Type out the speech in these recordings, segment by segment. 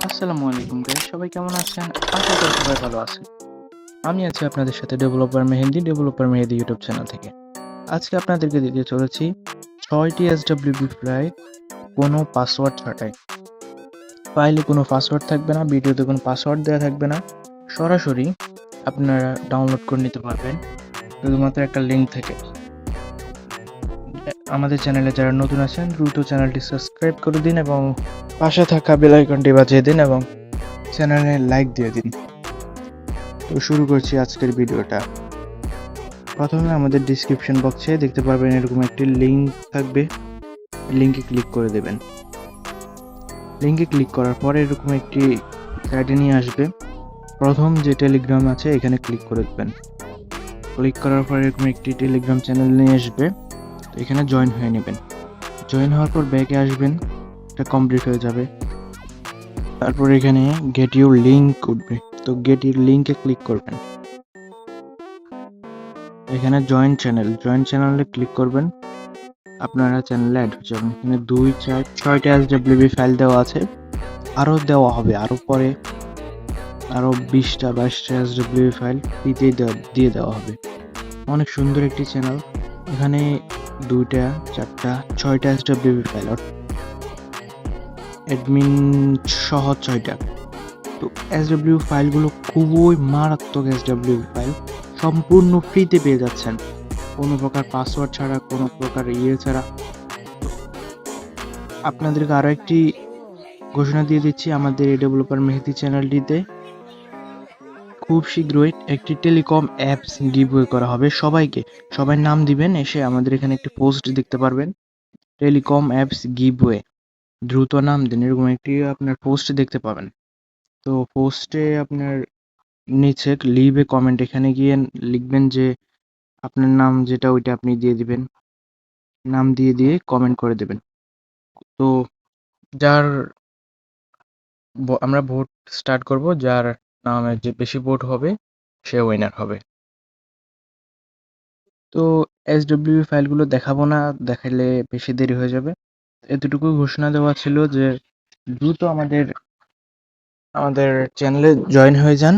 আসসালামু আলাইকুম গাইস, সবাই কেমন আছেন? আশা করি সবাই ভালো আছেন। আমি আছি আপনাদের সাথে ডেভেলপার মেহেদি ইউটিউব চ্যানেল থেকে। আজকে আপনাদেরকে দিতে চলেছি 6টি এসডব্লিউপি ফাইল কোনো পাসওয়ার্ড ছাড়াই। ফাইলে কোনো পাসওয়ার্ড থাকবে না, ভিডিওতে কোনো পাসওয়ার্ড দেওয়া থাকবে না, সরাসরি আপনারা ডাউনলোড করে নিতে পারবেন শুধুমাত্র একটা লিঙ্ক থেকে। আমাদের চ্যানেলে যারা নতুন আছেন দ্রুত চ্যানেলটি সাবস্ক্রাইব করে দিন এবং পাশে থাকা বেল আইকনটি বাজিয়ে দিন এবং চ্যানেলে লাইক দিয়ে দিন। তো শুরু করছি আজকের ভিডিওটা। প্রথমে আমাদের ডিসক্রিপশন বক্সে দেখতে পারবেন এরকম একটি লিঙ্ক থাকবে, লিঙ্কে ক্লিক করে দেবেন। লিঙ্কে ক্লিক করার পরে এরকম একটি সাইটে নিয়ে আসবে। প্রথম যে টেলিগ্রাম আছে এখানে ক্লিক করে দেবেন। ক্লিক করার পরে এরকম একটি টেলিগ্রাম চ্যানেল নিয়ে আসবে, তো এখানে জয়েন হয়ে নেবেন। জয়েন হওয়ার পর ব্যাকে আসবেন, এটা কমপ্লিট হয়ে যাবে। তারপর এখানে গেট ইউর লিঙ্ক উঠবে, তো গেট ইউর লিঙ্কে ক্লিক করবেন। এখানে জয়েন চ্যানেলে ক্লিক করবেন, আপনারা চ্যানেলে অ্যাড হয়ে যাবেন। এখানে 2 4 6টা এসডব্লিউবি ফাইল দেওয়া আছে, আরও দেওয়া হবে, আরও পরে আরও 20টা 22টা এসডব্লিউবি ফাইল ফ্রিতেই দিয়ে দেওয়া হবে। অনেক সুন্দর একটি চ্যানেল। এখানে 2টা 4টা 6টা এসডব্লিউবি ফাইল, অ্যাডমিন সহ 6টা। তো এসডব্লিউ ফাইলগুলো খুবই মারাত্মক এসডব্লিউবি ফাইল, সম্পূর্ণ ফ্রিতে পেয়ে যাচ্ছেন, কোনো প্রকার পাসওয়ার্ড ছাড়া, কোনো প্রকার ছাড়া। আপনাদেরকে আরও একটি ঘোষণা দিয়ে দিচ্ছি, আমাদের এই ডেভেলপার মেহেদি চ্যানেলটিতে খুব শীঘ্রই একটি টেলিকম অ্যাপস গিভওয়ে করা হবে। সবাই নাম দিবেন, এসে আমাদের এখানে একটি পোস্ট দেখতে পারবেন, টেলিকম অ্যাপস গিভওয়ে, দ্রুত নাম দিন, এরকম একটি আপনার পোস্ট দেখতে পাবেন। তো পোস্টে আপনার নিচে লিভ এ কমেন্ট, এখানে গিয়ে লিখবেন যে আপনার নাম যেটা ওইটা আপনি দিয়ে দিবেন, নাম দিয়ে কমেন্ট করে দেবেন। তো যার আমরা ভোট স্টার্ট করব, যার নামে যে বেশি ভোট হবে সে উইনার হবে। তো এসডব্লিউ ফাইলগুলো দেখাবো না, দেখালে বেশি দেরি হয়ে যাবে। এতটুকু ঘোষণা দেওয়া ছিল যে দ্রুত আমাদের চ্যানেলে জয়েন হয়ে যান,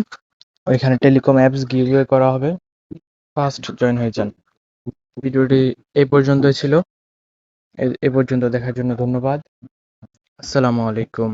ওইখানে টেলিকম অ্যাপস গিভওয়ে করা হবে, ফার্স্ট জয়েন হয়ে যান। ভিডিওটি এই পর্যন্তই ছিল। এ পর্যন্ত দেখার জন্য ধন্যবাদ। আসসালামু আলাইকুম।